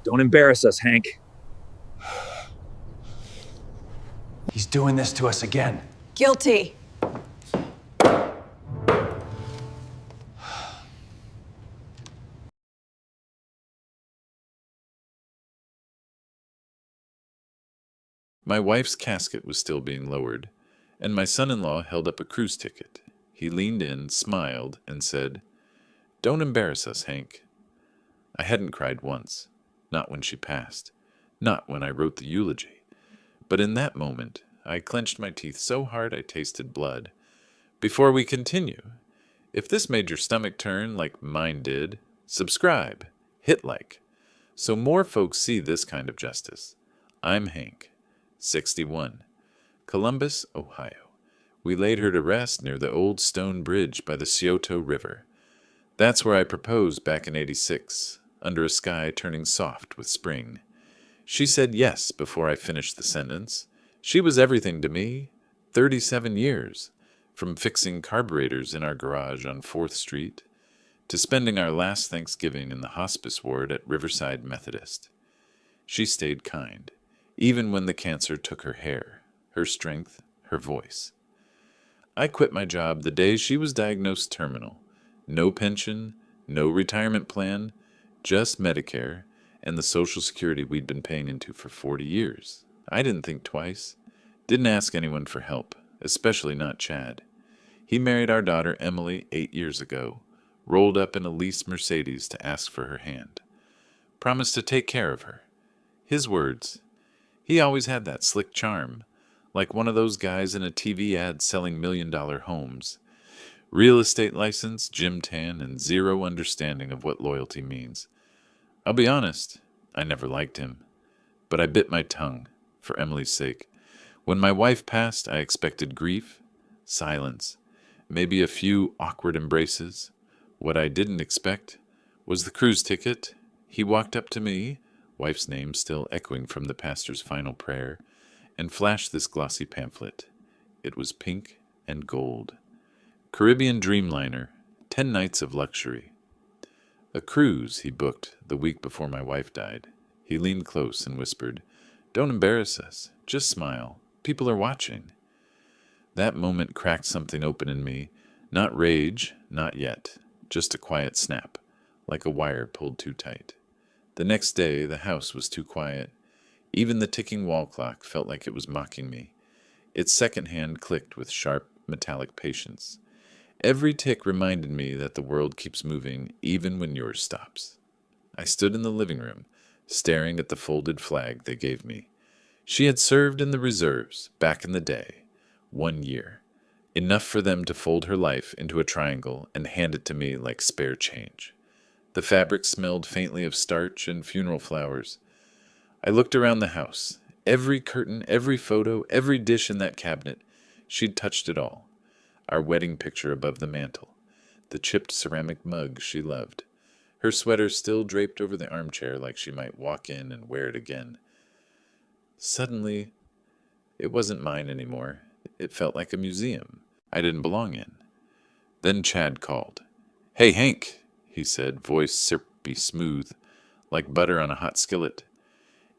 Don't embarrass us, Hank. He's doing this to us again. Guilty. My wife's casket was still being lowered, and my son-in-law held up a cruise ticket. He leaned in, smiled, and said, "Don't embarrass us, Hank." I hadn't cried once, not when she passed, not when I wrote the eulogy. But in that moment, I clenched my teeth so hard I tasted blood. Before we continue, if this made your stomach turn like mine did, subscribe, hit like, so more folks see this kind of justice. I'm Hank, 61, Columbus, Ohio. We laid her to rest near the old stone bridge by the Scioto River. That's where I proposed back in '86, under a sky turning soft with spring. She said yes before I finished the sentence. She was everything to me, 37 years, from fixing carburetors in our garage on 4th Street to spending our last Thanksgiving in the hospice ward at Riverside Methodist. She stayed kind, even when the cancer took her hair, her strength, her voice. I quit my job the day she was diagnosed terminal. No pension, no retirement plan, just Medicare and the Social Security we'd been paying into for 40 years. I didn't think twice. Didn't ask anyone for help, especially not Chad. He married our daughter Emily 8 years ago, rolled up in a leased Mercedes to ask for her hand. Promised to take care of her. His words. He always had that slick charm, like one of those guys in a TV ad selling $1 million homes. Real estate license, gym tan, and zero understanding of what loyalty means. I'll be honest, I never liked him. But I bit my tongue, for Emily's sake. When my wife passed, I expected grief, silence, maybe a few awkward embraces. What I didn't expect was the cruise ticket. He walked up to me, wife's name still echoing from the pastor's final prayer, and flashed this glossy pamphlet. It was pink and gold. Caribbean Dreamliner, 10 nights of luxury. A cruise he booked the week before my wife died. He leaned close and whispered, "Don't embarrass us. Just smile. People are watching." That moment cracked something open in me. Not rage, not yet. Just a quiet snap, like a wire pulled too tight. The next day, the house was too quiet. Even the ticking wall clock felt like it was mocking me. Its second hand clicked with sharp, metallic patience. Every tick reminded me that the world keeps moving even when yours stops. I stood in the living room, staring at the folded flag they gave me. She had served in the reserves back in the day, 1 year. Enough for them to fold her life into a triangle and hand it to me like spare change. The fabric smelled faintly of starch and funeral flowers. I looked around the house. Every curtain, every photo, every dish in that cabinet. She'd touched it all. Our wedding picture above the mantel. The chipped ceramic mug she loved. Her sweater still draped over the armchair like she might walk in and wear it again. Suddenly, it wasn't mine anymore. It felt like a museum I didn't belong in. Then Chad called. "Hey, Hank," he said, voice syrupy smooth, like butter on a hot skillet.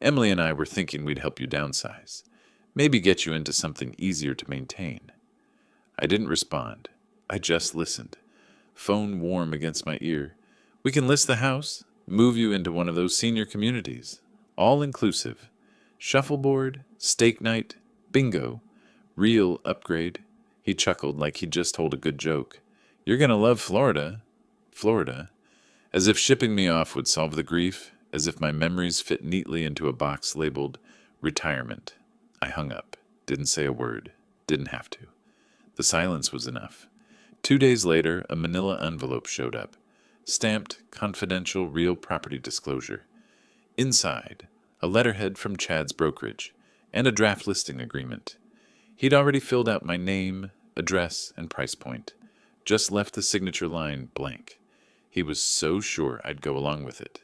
"Emily and I were thinking we'd help you downsize. Maybe get you into something easier to maintain." I didn't respond. I just listened. Phone warm against my ear. "We can list the house, move you into one of those senior communities. All inclusive. Shuffleboard, steak night, bingo. Real upgrade." He chuckled like he'd just told a good joke. "You're gonna love Florida." Florida. As if shipping me off would solve the grief, as if my memories fit neatly into a box labeled retirement. I hung up. Didn't say a word. Didn't have to. The silence was enough. 2 days later, a manila envelope showed up. Stamped, confidential, real property disclosure. Inside, a letterhead from Chad's brokerage, and a draft listing agreement. He'd already filled out my name, address, and price point. Just left the signature line blank. He was so sure I'd go along with it.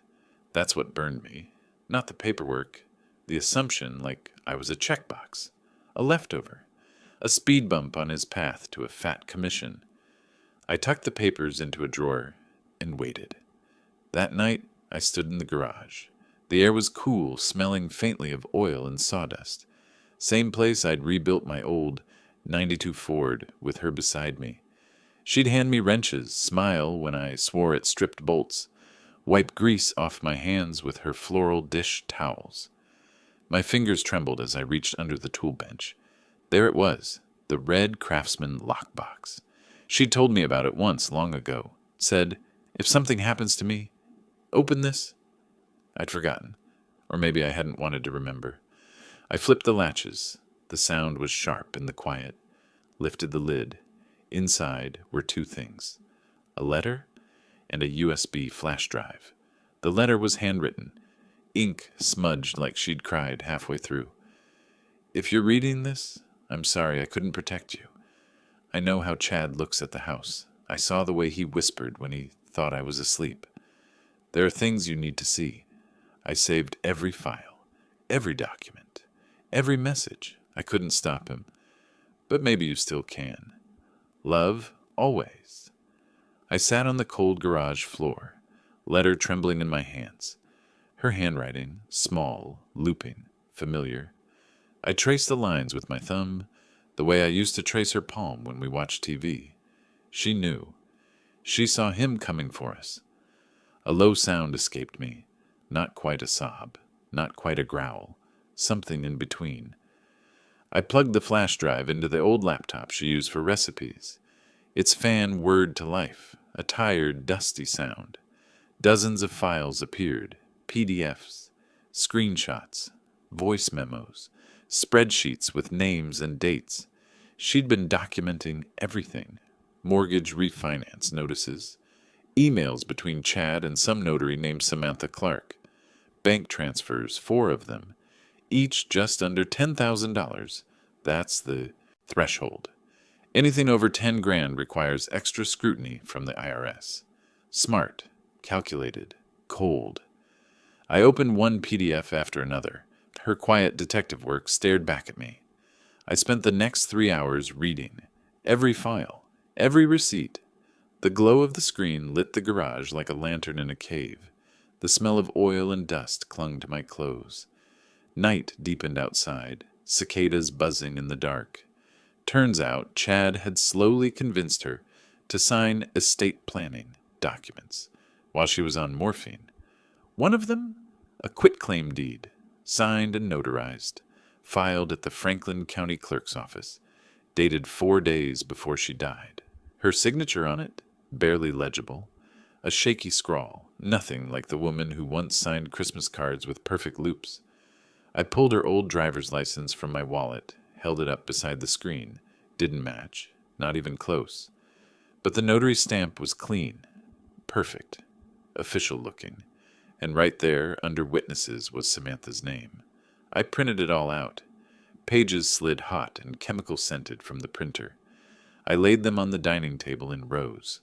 That's what burned me. Not the paperwork. The assumption, like I was a checkbox. A leftover. A speed bump on his path to a fat commission. I tucked the papers into a drawer and waited. That night, I stood in the garage. The air was cool, smelling faintly of oil and sawdust. Same place I'd rebuilt my old '92 Ford with her beside me. She'd hand me wrenches, smile when I swore at stripped bolts, wipe grease off my hands with her floral dish towels. My fingers trembled as I reached under the tool bench. There it was, the red Craftsman lockbox. She'd told me about it once, long ago. Said, if something happens to me, open this. I'd forgotten, or maybe I hadn't wanted to remember. I flipped the latches. The sound was sharp in the quiet. Lifted the lid. Inside were two things, a letter and a USB flash drive. The letter was handwritten, ink smudged like she'd cried halfway through. If you're reading this, I'm sorry I couldn't protect you. I know how Chad looks at the house. I saw the way he whispered when he thought I was asleep. There are things you need to see. I saved every file, every document, every message. I couldn't stop him. But maybe you still can. Love, always. I sat on the cold garage floor, letter trembling in my hands. Her handwriting, small, looping, familiar. I traced the lines with my thumb, the way I used to trace her palm when we watched TV. She knew. She saw him coming for us. A low sound escaped me. Not quite a sob, not quite a growl, something in between. I plugged the flash drive into the old laptop she used for recipes. Its fan whirred to life, a tired, dusty sound. Dozens of files appeared, PDFs, screenshots, voice memos, spreadsheets with names and dates. She'd been documenting everything. Mortgage refinance notices, emails between Chad and some notary named Samantha Clark, bank transfers, 4 of them, each just under $10,000. That's the threshold. Anything over 10 grand requires extra scrutiny from the IRS. Smart, calculated, cold. I opened one PDF after another. Her quiet detective work stared back at me. I spent the next 3 hours reading. Every file, every receipt. The glow of the screen lit the garage like a lantern in a cave. The smell of oil and dust clung to my clothes. Night deepened outside, cicadas buzzing in the dark. Turns out Chad had slowly convinced her to sign estate planning documents while she was on morphine. One of them, a quitclaim deed, signed and notarized, filed at the Franklin County Clerk's office, dated 4 days before she died. Her signature on it, barely legible, a shaky scrawl, nothing like the woman who once signed Christmas cards with perfect loops. I pulled her old driver's license from my wallet, held it up beside the screen. Didn't match, not even close. But the notary stamp was clean, perfect, official looking, and right there, under witnesses, was Samantha's name. I printed it all out. Pages slid hot and chemical-scented from the printer. I laid them on the dining table in rows,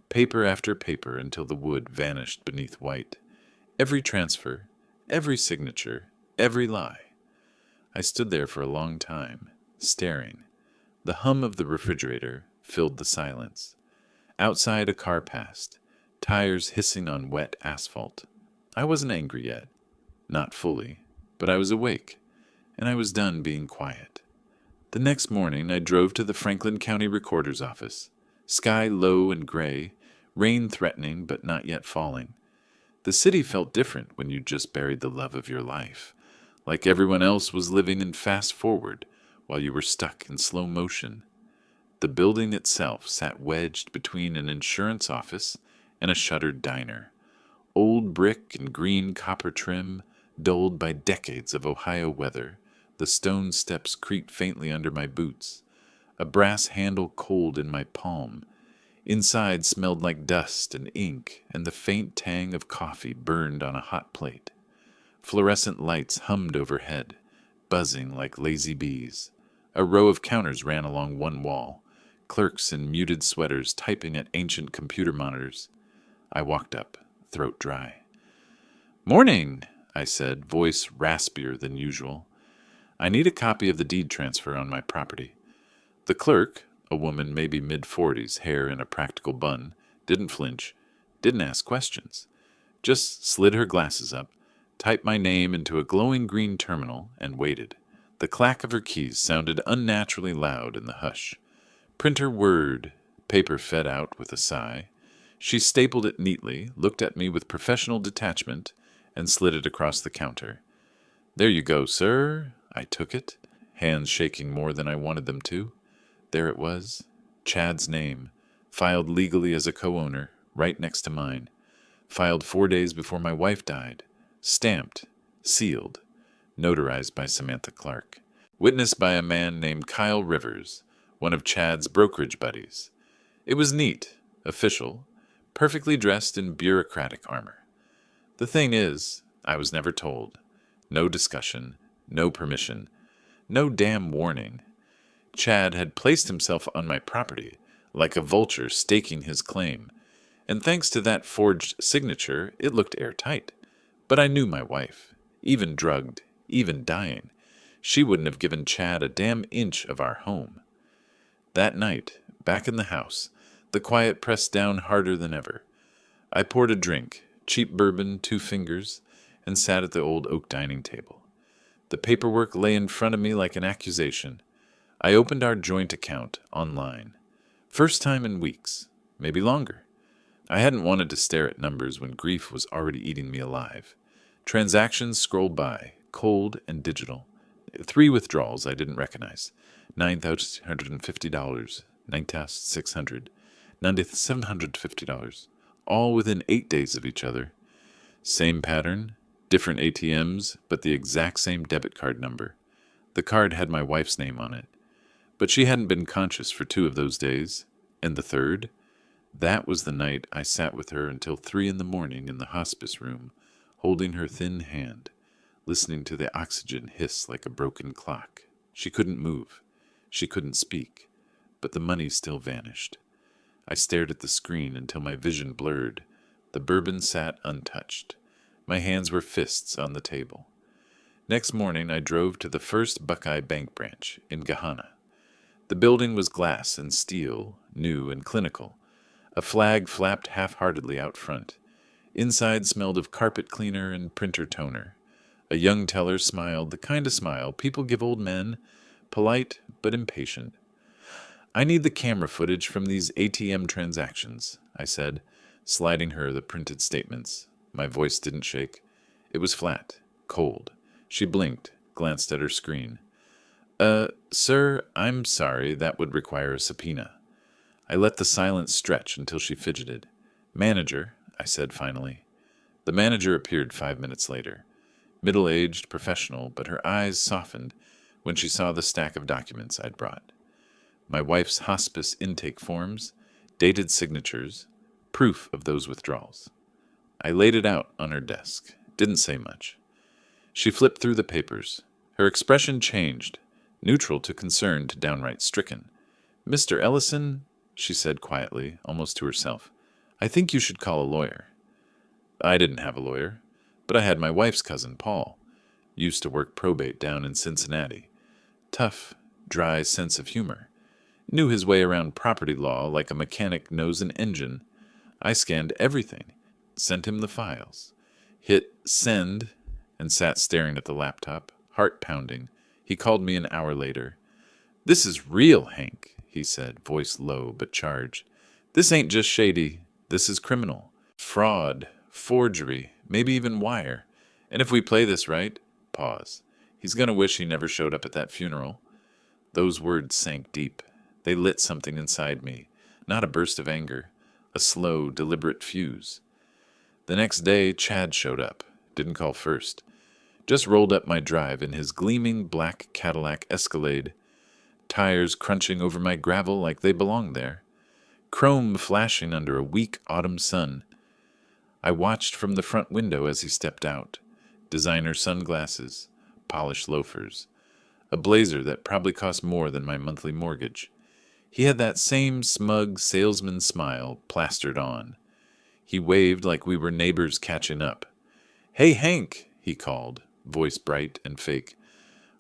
paper after paper until the wood vanished beneath white. Every transfer, every signature, every lie. I stood there for a long time, staring. The hum of the refrigerator filled the silence. Outside a car passed, tires hissing on wet asphalt. I wasn't angry yet. Not fully, but I was awake, and I was done being quiet. The next morning I drove to the Franklin County Recorder's office. Sky low and gray, rain threatening but not yet falling. The city felt different when you just buried the love of your life, like everyone else was living in fast forward while you were stuck in slow motion. The building itself sat wedged between an insurance office and a shuttered diner. Old brick and green copper trim, dulled by decades of Ohio weather. The stone steps creaked faintly under my boots. A brass handle cold in my palm. Inside smelled like dust and ink, and the faint tang of coffee burned on a hot plate. Fluorescent lights hummed overhead, buzzing like lazy bees. A row of counters ran along one wall, clerks in muted sweaters typing at ancient computer monitors. I walked up, throat dry. "Morning," I said, voice raspier than usual. "I need a copy of the deed transfer on my property." The clerk, a woman maybe mid-40s, hair in a practical bun, didn't flinch, didn't ask questions, just slid her glasses up, typed my name into a glowing green terminal, and waited. The clack of her keys sounded unnaturally loud in the hush. Printer word. Paper fed out with a sigh. She stapled it neatly, looked at me with professional detachment, and slid it across the counter. "There you go, sir." I took it, hands shaking more than I wanted them to. There it was. Chad's name, filed legally as a co-owner, right next to mine. Filed 4 days before my wife died. Stamped. Sealed. Notarized by Samantha Clark. Witnessed by a man named Kyle Rivers, one of Chad's brokerage buddies. It was neat, official, perfectly dressed in bureaucratic armor. The thing is, I was never told. No discussion, no permission, no damn warning. Chad had placed himself on my property, like a vulture staking his claim, and thanks to that forged signature, it looked airtight. But I knew my wife. Even drugged, even dying, she wouldn't have given Chad a damn inch of our home. That night, back in the house, the quiet pressed down harder than ever. I poured a drink, cheap bourbon, 2 fingers, and sat at the old oak dining table. The paperwork lay in front of me like an accusation. I opened our joint account online. First time in weeks, maybe longer. I hadn't wanted to stare at numbers when grief was already eating me alive. Transactions scrolled by, cold and digital. 3 withdrawals I didn't recognize. $9,750, $9,600, $9,750, all within 8 days of each other. Same pattern, different ATMs, but the exact same debit card number. The card had my wife's name on it. But she hadn't been conscious for 2 of those days. And the third? That was the night I sat with her until 3 in the morning in the hospice room, holding her thin hand, listening to the oxygen hiss like a broken clock. She couldn't move. She couldn't speak. But the money still vanished. I stared at the screen until my vision blurred. The bourbon sat untouched. My hands were fists on the table. Next morning I drove to the First Buckeye Bank branch in Gahanna. The building was glass and steel, new and clinical. A flag flapped half-heartedly out front. Inside smelled of carpet cleaner and printer toner. A young teller smiled, the kind of smile people give old men, polite but impatient. "I need the camera footage from these ATM transactions," I said, sliding her the printed statements. My voice didn't shake. It was flat, cold. She blinked, glanced at her screen. Sir, I'm sorry, that would require a subpoena." I let the silence stretch until she fidgeted. "Manager," I said finally. The manager appeared 5 minutes later. Middle-aged, professional, but her eyes softened when she saw the stack of documents I'd brought. My wife's hospice intake forms, dated signatures, proof of those withdrawals. I laid it out on her desk. Didn't say much. She flipped through the papers. Her expression changed, neutral to concerned to downright stricken. "Mr. Ellison," she said quietly, almost to herself, "I think you should call a lawyer." I didn't have a lawyer, but I had my wife's cousin, Paul. Used to work probate down in Cincinnati. Tough, dry sense of humor. Knew his way around property law like a mechanic knows an engine. I scanned everything, sent him the files, hit send, and sat staring at the laptop, heart pounding. He called me an hour later. "This is real, Hank," he said, voice low but charged. "This ain't just shady. This is criminal. Fraud, forgery, maybe even wire. And if we play this right," pause, "he's gonna wish he never showed up at that funeral." Those words sank deep. They lit something inside me. Not a burst of anger. A slow, deliberate fuse. The next day, Chad showed up. Didn't call first. Just rolled up my drive in his gleaming black Cadillac Escalade. Tires crunching over my gravel like they belonged there. Chrome flashing under a weak autumn sun. I watched from the front window as he stepped out. Designer sunglasses, polished loafers. A blazer that probably cost more than my monthly mortgage. He had that same smug salesman smile plastered on. He waved like we were neighbors catching up. "Hey, Hank," he called, voice bright and fake.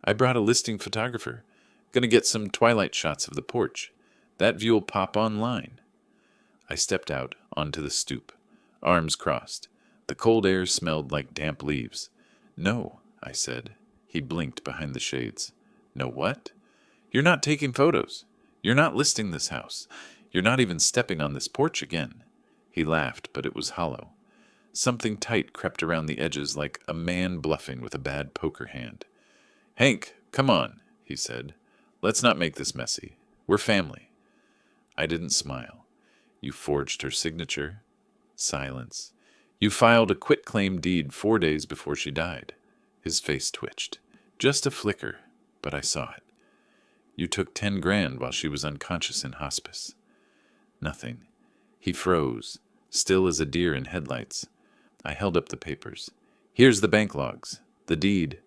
"I brought a listing photographer. Gonna get some twilight shots of the porch. That view'll pop online." I stepped out onto the stoop, arms crossed. The cold air smelled like damp leaves. No, I said. He blinked behind the shades. No what? You're not taking photos. You're not listing this house. You're not even stepping on this porch again. He laughed, but it was hollow. Something tight crept around the edges like a man bluffing with a bad poker hand. Hank, come on, he said. Let's not make this messy. We're family. I didn't smile. You forged her signature. Silence. You filed a quitclaim deed 4 days before she died. His face twitched. Just a flicker, but I saw it. You took 10 grand while she was unconscious in hospice. Nothing. He froze, still as a deer in headlights. I held up the papers. Here's the bank logs, the deed,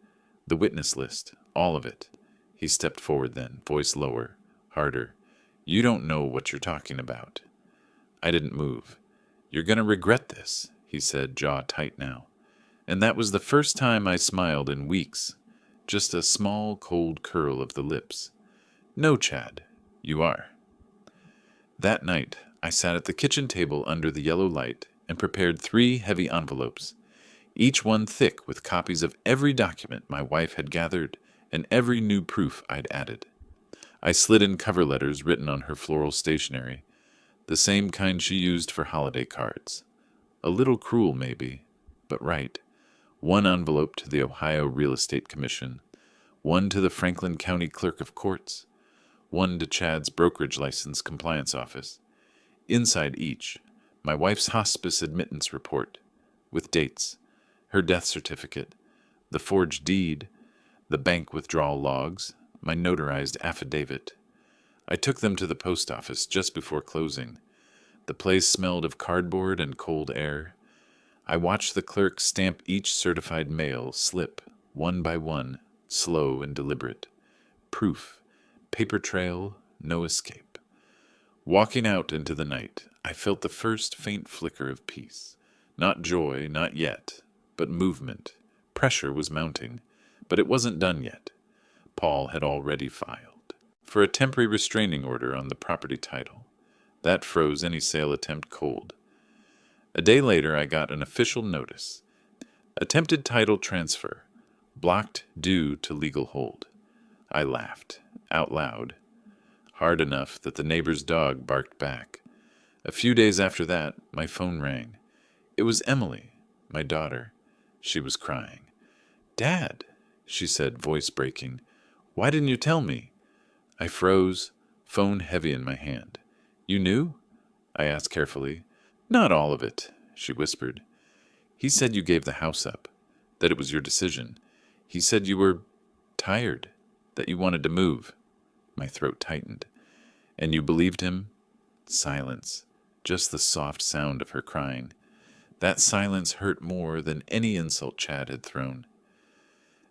the witness list, all of it. He stepped forward then, voice lower, harder. You don't know what you're talking about. I didn't move. You're going to regret this, he said, jaw tight now. And that was the first time I smiled in weeks. Just a small, cold curl of the lips. No, Chad, you are. That night, I sat at the kitchen table under the yellow light and prepared 3 heavy envelopes, each one thick with copies of every document my wife had gathered and every new proof I'd added. I slid in cover letters written on her floral stationery, the same kind she used for holiday cards. A little cruel, maybe, but right. 1 envelope to the Ohio Real Estate Commission, 1 to the Franklin County Clerk of Courts, 1 to Chad's brokerage license compliance office. Inside each, my wife's hospice admittance report, with dates, her death certificate, the forged deed, the bank withdrawal logs, my notarized affidavit. I took them to the post office just before closing. The place smelled of cardboard and cold air. I watched the clerk stamp each certified mail slip, one by one, slow and deliberate. Proof, paper trail, no escape. Walking out into the night, I felt the first faint flicker of peace. Not joy, not yet, but movement. Pressure was mounting, but it wasn't done yet. Paul had already filed for a temporary restraining order on the property title. That froze any sale attempt cold. A day later, I got an official notice. Attempted title transfer. Blocked due to legal hold. I laughed, out loud. Hard enough that the neighbor's dog barked back. A few days after that, my phone rang. It was Emily, my daughter. She was crying. Dad, she said, voice breaking. Why didn't you tell me? I froze, phone heavy in my hand. You knew? I asked carefully. Not all of it, she whispered. He said you gave the house up, that it was your decision. He said you were tired, that you wanted to move. My throat tightened. And you believed him? Silence, just the soft sound of her crying. That silence hurt more than any insult Chad had thrown.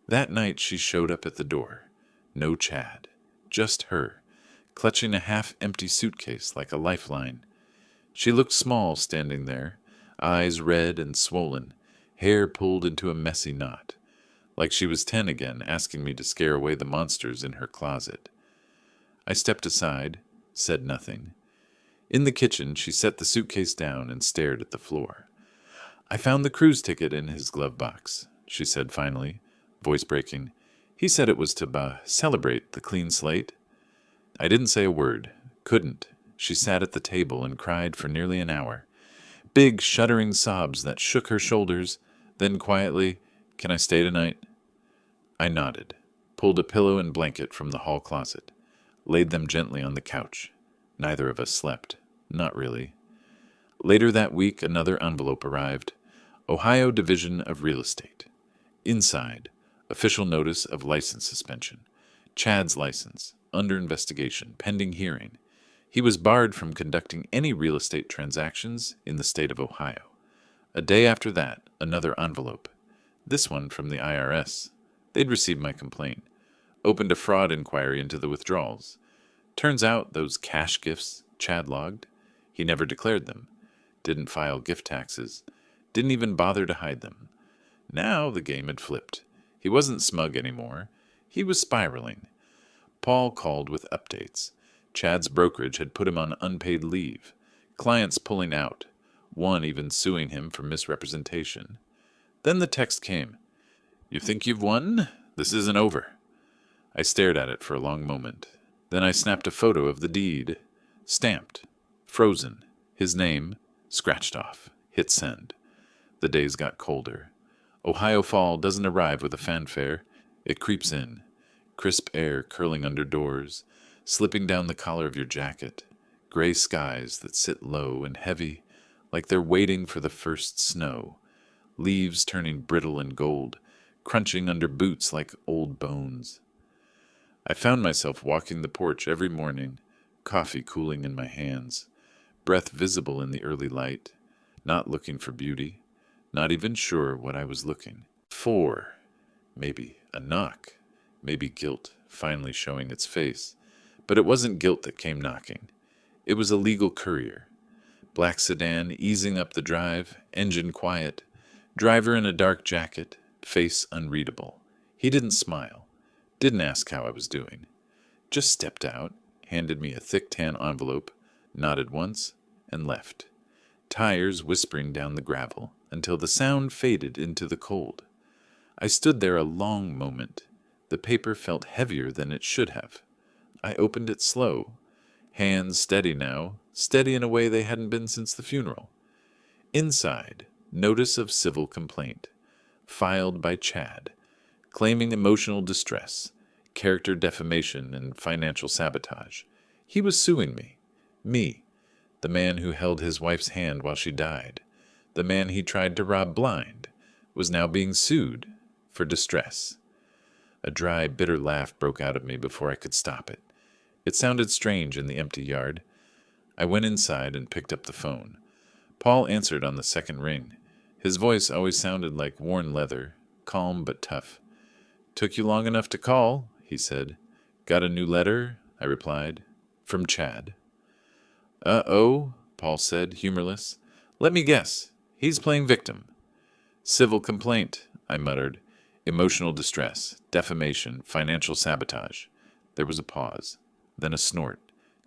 That night she showed up at the door. No Chad, just her, clutching a half-empty suitcase like a lifeline. She looked small standing there, eyes red and swollen, hair pulled into a messy knot, like she was 10 again, asking me to scare away the monsters in her closet. I stepped aside, said nothing. In the kitchen, she set the suitcase down and stared at the floor. I found the cruise ticket in his glove box, she said finally, voice breaking. He said it was to celebrate the clean slate. I didn't say a word, couldn't. She sat at the table and cried for nearly an hour. Big, shuddering sobs that shook her shoulders, then quietly, "Can I stay tonight?" I nodded, pulled a pillow and blanket from the hall closet, laid them gently on the couch. Neither of us slept. Not really. Later that week, another envelope arrived. Ohio Division of Real Estate. Inside, official notice of license suspension. Chad's license, under investigation, pending hearing. He was barred from conducting any real estate transactions in the state of Ohio. A day after that, another envelope. This one from the IRS. They'd received my complaint. Opened a fraud inquiry into the withdrawals. Turns out those cash gifts Chad logged. He never declared them. Didn't file gift taxes. Didn't even bother to hide them. Now the game had flipped. He wasn't smug anymore. He was spiraling. Paul called with updates. Chad's brokerage had put him on unpaid leave. Clients pulling out. One even suing him for misrepresentation. Then the text came. You think you've won? This isn't over. I stared at it for a long moment. Then I snapped a photo of the deed. Stamped. Frozen. His name. Scratched off. Hit send. The days got colder. Ohio fall doesn't arrive with a fanfare. It creeps in. Crisp air curling under doors, slipping down the collar of your jacket. Gray skies that sit low and heavy, like they're waiting for the first snow. Leaves turning brittle and gold, crunching under boots like old bones. I found myself walking the porch every morning, coffee cooling in my hands, breath visible in the early light, not looking for beauty, not even sure what I was looking for. Maybe a knock, maybe guilt finally showing its face. But it wasn't guilt that came knocking. It was a legal courier. Black sedan easing up the drive, engine quiet, driver in a dark jacket, face unreadable. He didn't smile, didn't ask how I was doing. Just stepped out, handed me a thick tan envelope, nodded once, and left. Tires whispering down the gravel until the sound faded into the cold. I stood there a long moment. The paper felt heavier than it should have. I opened it slow, hands steady now, steady in a way they hadn't been since the funeral. Inside, notice of civil complaint, filed by Chad, claiming emotional distress, character defamation, and financial sabotage. He was suing me, the man who held his wife's hand while she died, the man he tried to rob blind, was now being sued for distress. A dry, bitter laugh broke out of me before I could stop it. It sounded strange in the empty yard. I went inside and picked up the phone. Paul answered on the second ring. His voice always sounded like worn leather, calm but tough. "Took you long enough to call," he said. "Got a new letter?" I replied. "From Chad." "Uh-oh," Paul said, humorless. "Let me guess. He's playing victim." "Civil complaint," I muttered. "Emotional distress, defamation, financial sabotage." There was a pause, then a snort.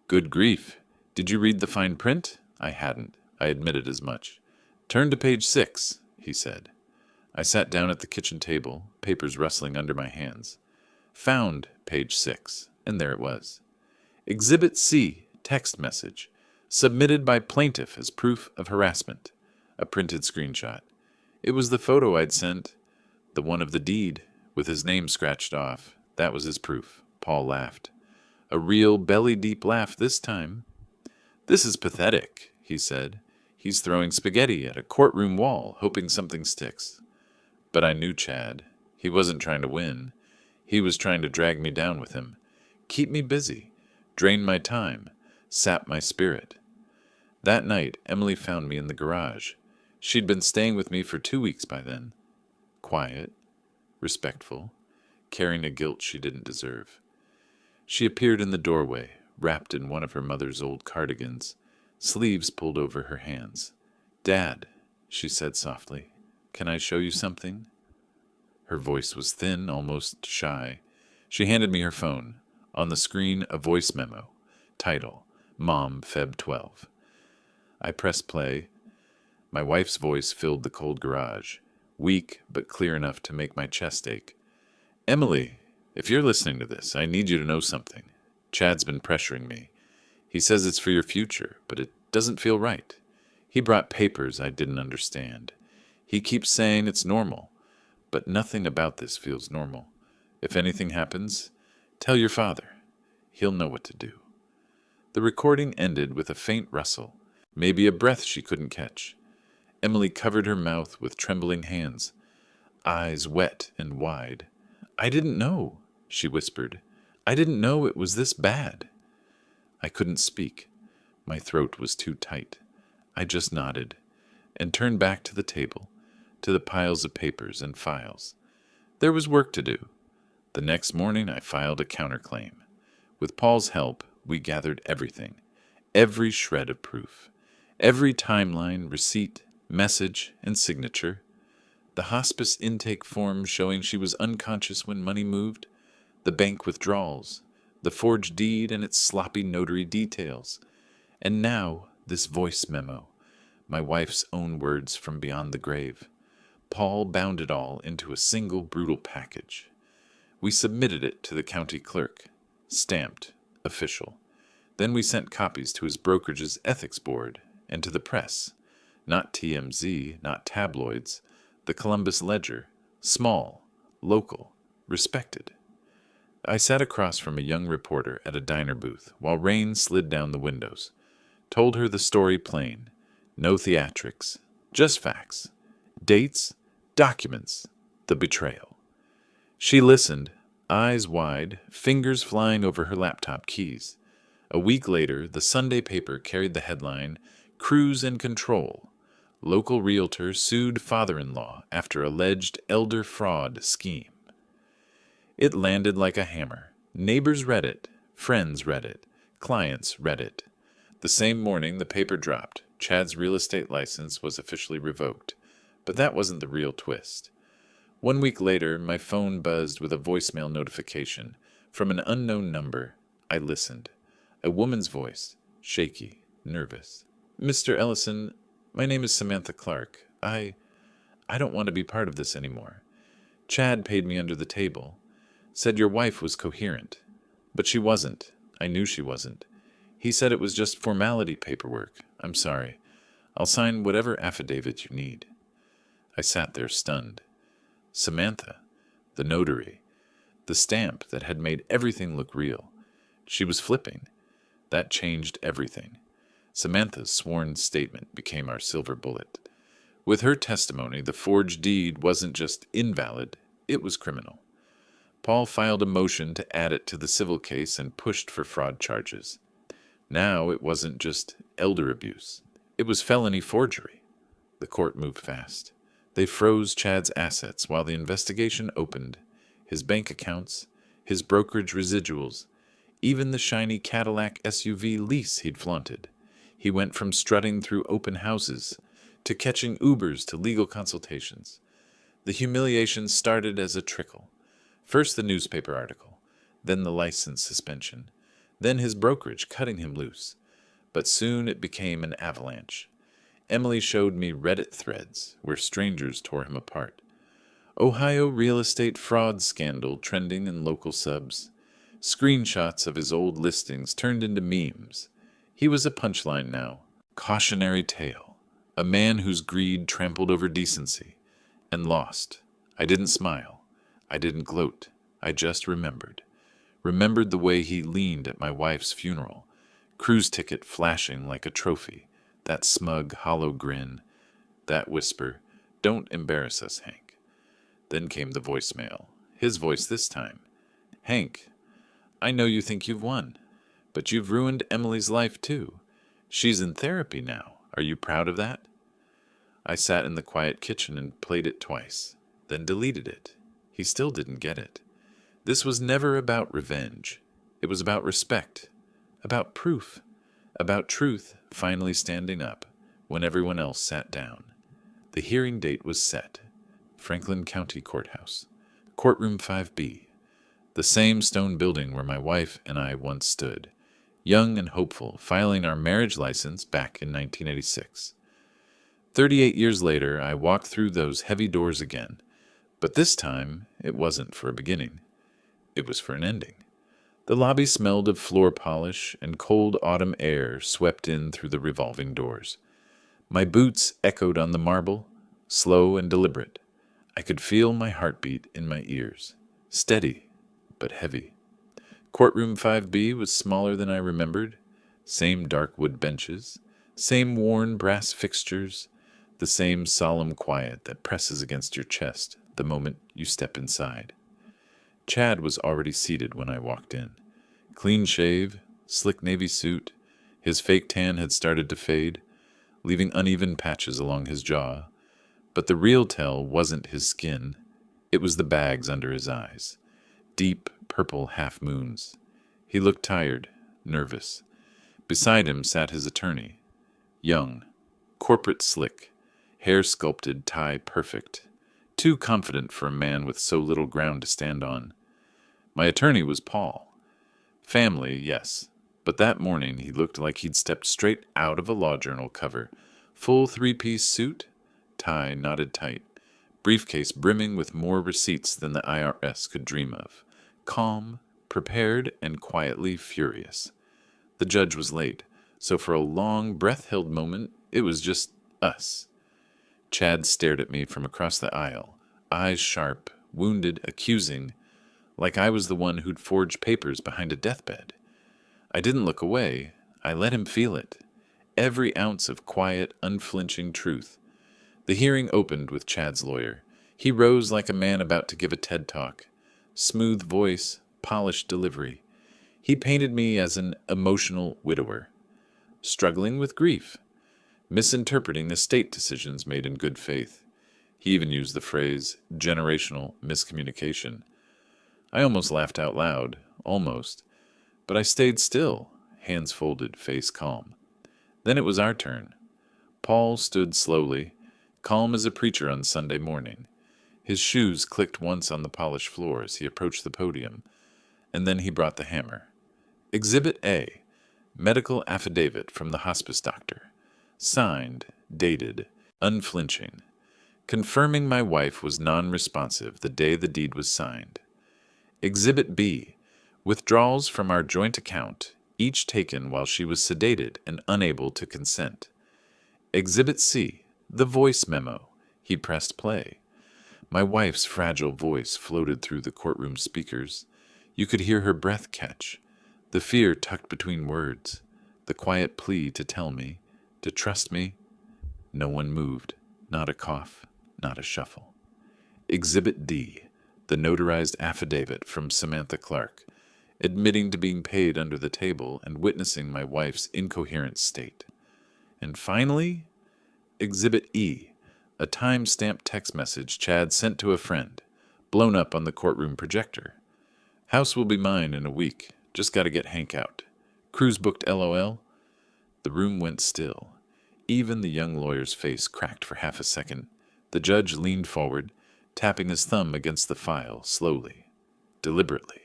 "Good grief. Did you read the fine print?" I hadn't. I admitted as much. "Turn to page 6, he said. I sat down at the kitchen table, papers rustling under my hands. Found page 6, and there it was. Exhibit C, text message, submitted by plaintiff as proof of harassment. A printed screenshot. It was the photo I'd sent, the one of the deed, with his name scratched off. That was his proof. Paul laughed. A real belly-deep laugh this time. "This is pathetic," he said. "He's throwing spaghetti at a courtroom wall, hoping something sticks." But I knew Chad. He wasn't trying to win. He was trying to drag me down with him, keep me busy, drain my time, sap my spirit. That night, Emily found me in the garage. She'd been staying with me for 2 weeks by then. Quiet, respectful, carrying a guilt she didn't deserve. She appeared in the doorway, wrapped in one of her mother's old cardigans, sleeves pulled over her hands. "Dad," she said softly, "can I show you something?" Her voice was thin, almost shy. She handed me her phone. On the screen, a voice memo. Title, Mom, Feb 12. I pressed play. My wife's voice filled the cold garage, weak but clear enough to make my chest ache. "Emily, if you're listening to this, I need you to know something. Chad's been pressuring me. He says it's for your future, but it doesn't feel right. He brought papers I didn't understand. He keeps saying it's normal, but nothing about this feels normal. If anything happens, tell your father. He'll know what to do." The recording ended with a faint rustle, maybe a breath she couldn't catch. Emily covered her mouth with trembling hands, eyes wet and wide. "I didn't know," she whispered. "I didn't know it was this bad." I couldn't speak. My throat was too tight. I just nodded and turned back to the table, to the piles of papers and files. There was work to do. The next morning I filed a counterclaim. With Paul's help, we gathered everything, every shred of proof, every timeline, receipt, message, and signature. The hospice intake form showing she was unconscious when money moved, the bank withdrawals, the forged deed and its sloppy notary details, and now this voice memo, my wife's own words from beyond the grave. Paul bound it all into a single brutal package. We submitted it to the county clerk, stamped, official. Then we sent copies to his brokerage's ethics board and to the press, not TMZ, not tabloids, the Columbus Ledger, small, local, respected. I sat across from a young reporter at a diner booth while rain slid down the windows, told her the story plain, no theatrics, just facts, dates, documents, the betrayal. She listened, eyes wide, fingers flying over her laptop keys. A week later, the Sunday paper carried the headline, "Cruise and Control. Local realtor sued father-in-law after alleged elder fraud scheme." It landed like a hammer. Neighbors read it, friends read it, clients read it. The same morning, the paper dropped. Chad's real estate license was officially revoked. But that wasn't the real twist. 1 week later, my phone buzzed with a voicemail notification. From an unknown number, I listened. A woman's voice, shaky, nervous. "Mr. Ellison, my name is Samantha Clark. I don't want to be part of this anymore. Chad paid me under the table. Said your wife was coherent. But she wasn't. I knew she wasn't. He said it was just formality paperwork. I'm sorry. I'll sign whatever affidavit you need." I sat there stunned. Samantha, the notary, the stamp that had made everything look real. She was flipping. That changed everything. Samantha's sworn statement became our silver bullet. With her testimony, the forged deed wasn't just invalid, it was criminal. Paul filed a motion to add it to the civil case and pushed for fraud charges. Now it wasn't just elder abuse. It was felony forgery. The court moved fast. They froze Chad's assets while the investigation opened. His bank accounts, his brokerage residuals, even the shiny Cadillac SUV lease he'd flaunted. He went from strutting through open houses to catching Ubers to legal consultations. The humiliation started as a trickle. First the newspaper article, then the license suspension, then his brokerage cutting him loose. But soon it became an avalanche. Emily showed me Reddit threads where strangers tore him apart. Ohio real estate fraud scandal trending in local subs. Screenshots of his old listings turned into memes. He was a punchline now. Cautionary tale. A man whose greed trampled over decency. And lost. I didn't smile. I didn't gloat. I just remembered. Remembered the way he leaned at my wife's funeral. Cruise ticket flashing like a trophy. That smug, hollow grin. That whisper, "Don't embarrass us, Hank." Then came the voicemail. His voice this time. "Hank, I know you think you've won, but you've ruined Emily's life too. She's in therapy now. Are you proud of that?" I sat in the quiet kitchen and played it twice, then deleted it. He still didn't get it. This was never about revenge. It was about respect, about proof, about truth finally standing up when everyone else sat down. The hearing date was set. Franklin County Courthouse. Courtroom 5B. The same stone building where my wife and I once stood, young and hopeful, filing our marriage license back in 1986. 38 years later, I walked through those heavy doors again, but this time it wasn't for a beginning. It was for an ending. The lobby smelled of floor polish, and cold autumn air swept in through the revolving doors. My boots echoed on the marble, slow and deliberate. I could feel my heartbeat in my ears, steady but heavy. Courtroom 5B was smaller than I remembered. Same dark wood benches, same worn brass fixtures, the same solemn quiet that presses against your chest the moment you step inside. Chad was already seated when I walked in. Clean shave, slick navy suit, his fake tan had started to fade, leaving uneven patches along his jaw. But the real tell wasn't his skin, it was the bags under his eyes. Deep purple half-moons. He looked tired, nervous. Beside him sat his attorney. Young, corporate slick, hair sculpted, tie perfect. Too confident for a man with so little ground to stand on. My attorney was Paul. Family, yes, but that morning he looked like he'd stepped straight out of a law journal cover. Full three-piece suit, tie knotted tight, briefcase brimming with more receipts than the IRS could dream of. Calm, prepared, and quietly furious. The judge was late, so for a long, breath-held moment, it was just us. Chad stared at me from across the aisle, eyes sharp, wounded, accusing, like I was the one who'd forged papers behind a deathbed. I didn't look away. I let him feel it. Every ounce of quiet, unflinching truth. The hearing opened with Chad's lawyer. He rose like a man about to give a TED Talk. Smooth voice, polished delivery. He painted me as an emotional widower, struggling with grief, misinterpreting estate decisions made in good faith. He even used the phrase generational miscommunication. I almost laughed out loud, almost, but I stayed still, hands folded, face calm. Then it was our turn. Paul stood slowly, calm as a preacher on Sunday morning. His shoes clicked once on the polished floor as he approached the podium, and then he brought the hammer. Exhibit A, medical affidavit from the hospice doctor. Signed, dated, unflinching, confirming my wife was non-responsive the day the deed was signed. Exhibit B, withdrawals from our joint account, each taken while she was sedated and unable to consent. Exhibit C, the voice memo. He pressed play. My wife's fragile voice floated through the courtroom speakers. You could hear her breath catch, the fear tucked between words, the quiet plea to tell me, to trust me. No one moved, not a cough, not a shuffle. Exhibit D, the notarized affidavit from Samantha Clark, admitting to being paid under the table and witnessing my wife's incoherent state. And finally, Exhibit E, a time-stamped text message Chad sent to a friend, blown up on the courtroom projector. House will be mine in a week. Just got to get Hank out. Cruise booked LOL. The room went still. Even the young lawyer's face cracked for half a second. The judge leaned forward, tapping his thumb against the file, slowly, deliberately.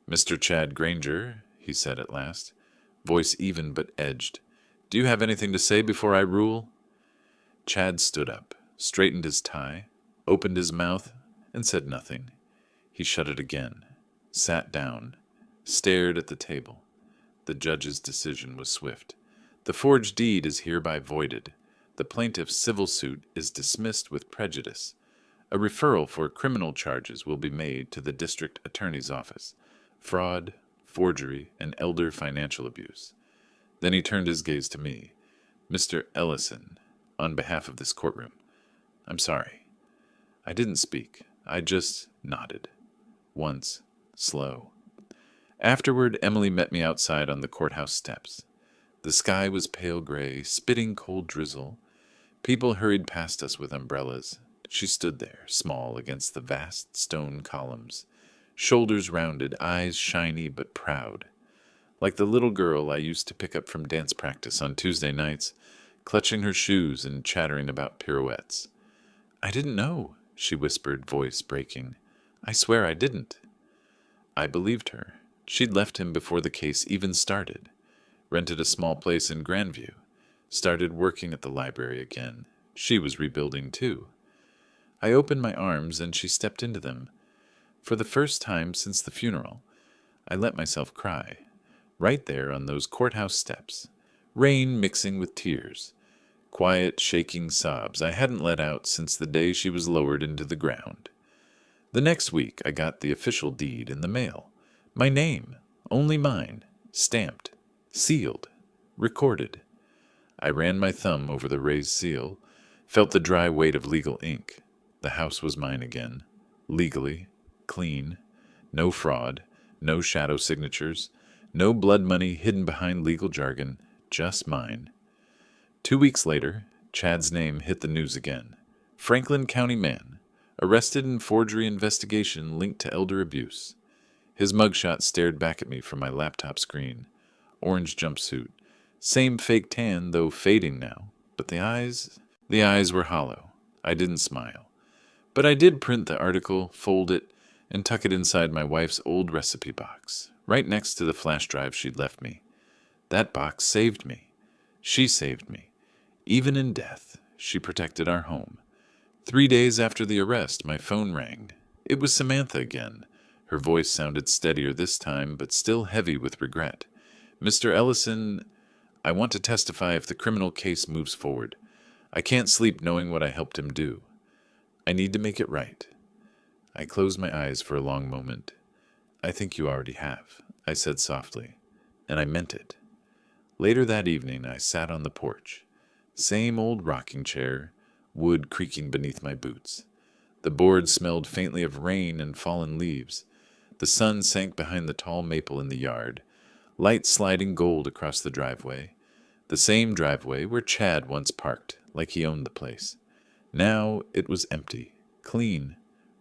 Mr. Chad Granger, he said at last, voice even but edged, do you have anything to say before I rule? Chad stood up, straightened his tie, opened his mouth, and said nothing. He shut it again, sat down, stared at the table. The judge's decision was swift. The forged deed is hereby voided. The plaintiff's civil suit is dismissed with prejudice. A referral for criminal charges will be made to the district attorney's office. Fraud, forgery, and elder financial abuse. Then he turned his gaze to me. Mr. Ellison, on behalf of this courtroom, I'm sorry. I didn't speak. I just nodded. Once, slow. Afterward, Emily met me outside on the courthouse steps. The sky was pale gray, spitting cold drizzle. People hurried past us with umbrellas. She stood there, small against the vast stone columns, shoulders rounded, eyes shiny but proud, like the little girl I used to pick up from dance practice on Tuesday nights, clutching her shoes and chattering about pirouettes. I didn't know, she whispered, voice breaking. I swear I didn't. I believed her. She'd left him before the case even started, rented a small place in Grandview, started working at the library again. She was rebuilding too. I opened my arms and she stepped into them. For the first time since the funeral, I let myself cry, right there on those courthouse steps, rain mixing with tears, quiet, shaking sobs I hadn't let out since the day she was lowered into the ground. The next week I got the official deed in the mail. My name, only mine, stamped, sealed, recorded. I ran my thumb over the raised seal, felt the dry weight of legal ink. The house was mine again, legally, clean, no fraud, no shadow signatures, no blood money hidden behind legal jargon, just mine. 2 weeks later, Chad's name hit the news again. Franklin County man, arrested in forgery investigation linked to elder abuse. His mugshot stared back at me from my laptop screen. Orange jumpsuit. Same fake tan, though fading now. But the eyes were hollow. I didn't smile. But I did print the article, fold it, and tuck it inside my wife's old recipe box, right next to the flash drive she'd left me. That box saved me. She saved me. Even in death, she protected our home. 3 days after the arrest, my phone rang. It was Samantha again. Her voice sounded steadier this time, but still heavy with regret. "Mr. Ellison, I want to testify if the criminal case moves forward. I can't sleep knowing what I helped him do. I need to make it right." I closed my eyes for a long moment. "I think you already have," I said softly, and I meant it. Later that evening, I sat on the porch. Same old rocking chair, wood creaking beneath my boots. The boards smelled faintly of rain and fallen leaves. The sun sank behind the tall maple in the yard, light sliding gold across the driveway. The same driveway where Chad once parked, like he owned the place. Now it was empty, clean,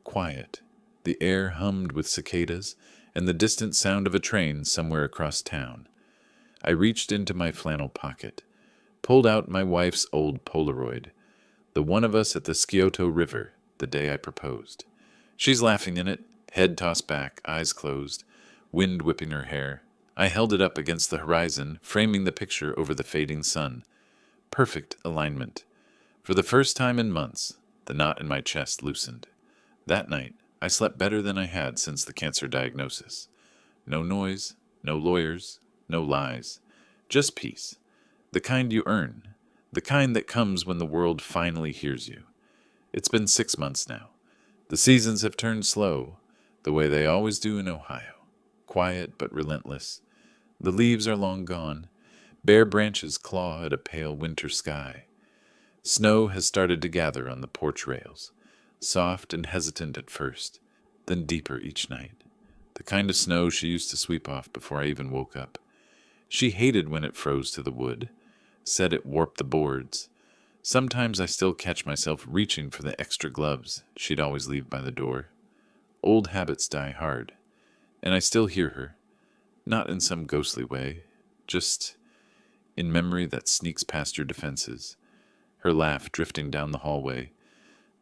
quiet. The air hummed with cicadas and the distant sound of a train somewhere across town. I reached into my flannel pocket, pulled out my wife's old Polaroid, the one of us at the Scioto River, the day I proposed. She's laughing in it, head tossed back, eyes closed, wind whipping her hair. I held it up against the horizon, framing the picture over the fading sun. Perfect alignment. For the first time in months, the knot in my chest loosened. That night, I slept better than I had since the cancer diagnosis. No noise, no lawyers, no lies. Just peace. The kind you earn. The kind that comes when the world finally hears you. It's been 6 months now. The seasons have turned slow, the way they always do in Ohio. Quiet but relentless. The leaves are long gone. Bare branches claw at a pale winter sky. Snow has started to gather on the porch rails, soft and hesitant at first, then deeper each night. The kind of snow she used to sweep off before I even woke up. She hated when it froze to the wood, said it warped the boards. Sometimes I still catch myself reaching for the extra gloves she'd always leave by the door. Old habits die hard, and I still hear her, not in some ghostly way, just in memory that sneaks past your defenses. Her laugh drifting down the hallway,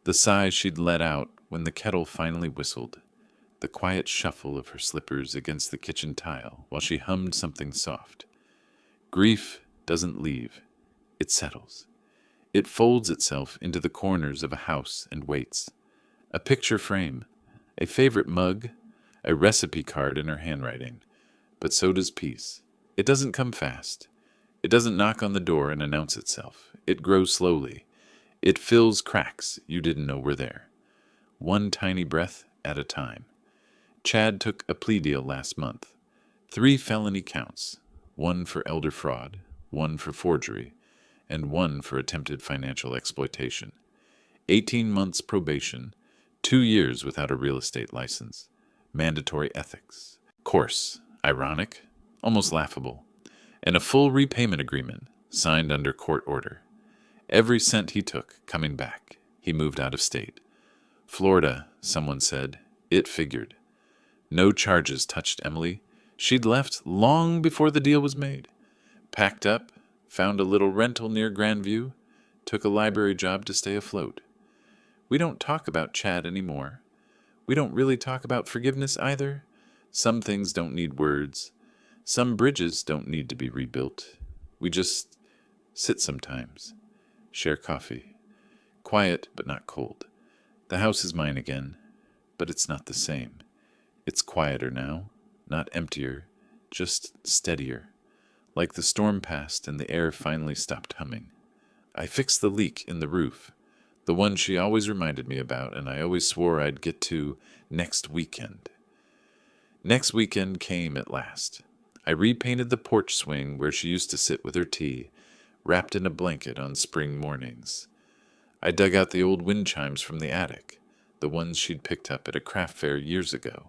the sigh she'd let out when the kettle finally whistled, the quiet shuffle of her slippers against the kitchen tile while she hummed something soft. Grief doesn't leave, it settles. It folds itself into the corners of a house and waits. A picture frame, a favorite mug, a recipe card in her handwriting. But so does peace. It doesn't come fast. It doesn't knock on the door and announce itself. It grows slowly. It fills cracks you didn't know were there. One tiny breath at a time. Chad took a plea deal last month. 3 felony counts. 1 for elder fraud, 1 for forgery, and 1 for attempted financial exploitation. 18 months probation, 2 years without a real estate license. Mandatory ethics. Coarse, ironic, almost laughable. And a full repayment agreement, signed under court order. Every cent he took, coming back. He moved out of state. Florida, someone said. It figured. No charges touched Emily. She'd left long before the deal was made. Packed up, found a little rental near Grandview, took a library job to stay afloat. We don't talk about Chad anymore. We don't really talk about forgiveness either. Some things don't need words. Some bridges don't need to be rebuilt. We just sit sometimes, share coffee. Quiet but not cold. The house is mine again, but it's not the same. It's quieter now, not emptier, just steadier. Like the storm passed and the air finally stopped humming. I fixed the leak in the roof, the one she always reminded me about and I always swore I'd get to next weekend. Next weekend came at last. I repainted the porch swing where she used to sit with her tea, wrapped in a blanket on spring mornings. I dug out the old wind chimes from the attic, the ones she'd picked up at a craft fair years ago,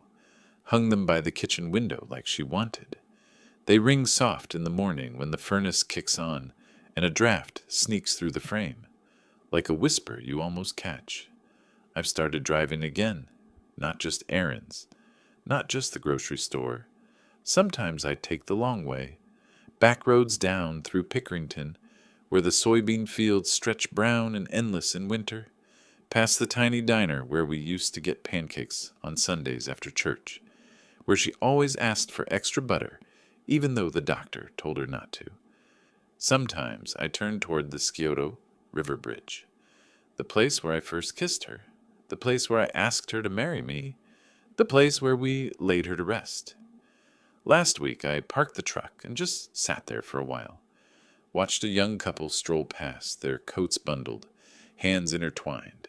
hung them by the kitchen window like she wanted. They ring soft in the morning when the furnace kicks on and a draft sneaks through the frame, like a whisper you almost catch. I've started driving again, not just errands, not just the grocery store. Sometimes I take the long way, back roads down through Pickerington, where the soybean fields stretch brown and endless in winter, past the tiny diner where we used to get pancakes on Sundays after church, where she always asked for extra butter, even though the doctor told her not to. Sometimes I turn toward the Scioto River Bridge. The place where I first kissed her. The place where I asked her to marry me. The place where we laid her to rest. Last week, I parked the truck and just sat there for a while. Watched a young couple stroll past, their coats bundled, hands intertwined.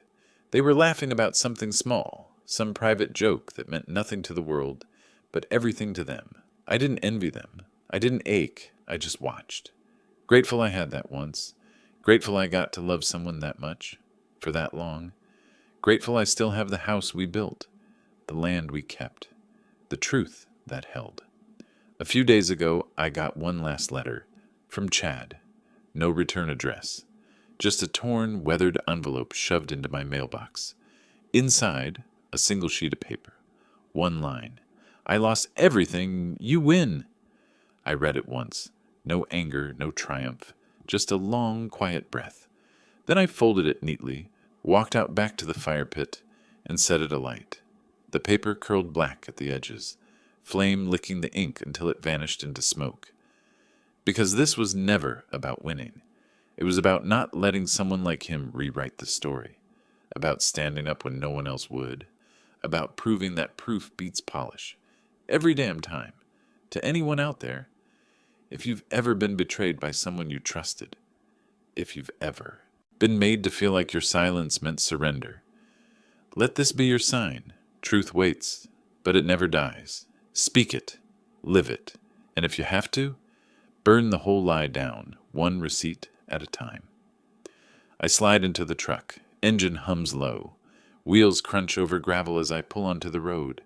They were laughing about something small, some private joke that meant nothing to the world, but everything to them. I didn't envy them. I didn't ache. I just watched. Grateful I had that once. Grateful I got to love someone that much, for that long. Grateful I still have the house we built, the land we kept, the truth that held. A few days ago, I got one last letter. From Chad. No return address. Just a torn, weathered envelope shoved into my mailbox. Inside, a single sheet of paper. One line. I lost everything. You win. I read it once. No anger, no triumph. Just a long, quiet breath. Then I folded it neatly, walked out back to the fire pit, and set it alight. The paper curled black at the edges, flame licking the ink until it vanished into smoke. Because this was never about winning. It was about not letting someone like him rewrite the story. About standing up when no one else would. About proving that proof beats polish. Every damn time. To anyone out there. If you've ever been betrayed by someone you trusted. If you've ever been made to feel like your silence meant surrender. Let this be your sign. Truth waits, but it never dies. Speak it. Live it. And if you have to, burn the whole lie down, one receipt at a time. I slide into the truck. Engine hums low. Wheels crunch over gravel as I pull onto the road.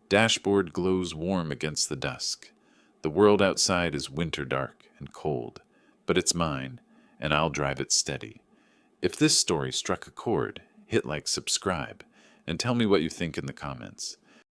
Dashboard glows warm against the dusk. The world outside is winter dark and cold, but it's mine, and I'll drive it steady. If this story struck a chord, hit like, subscribe, and tell me what you think in the comments.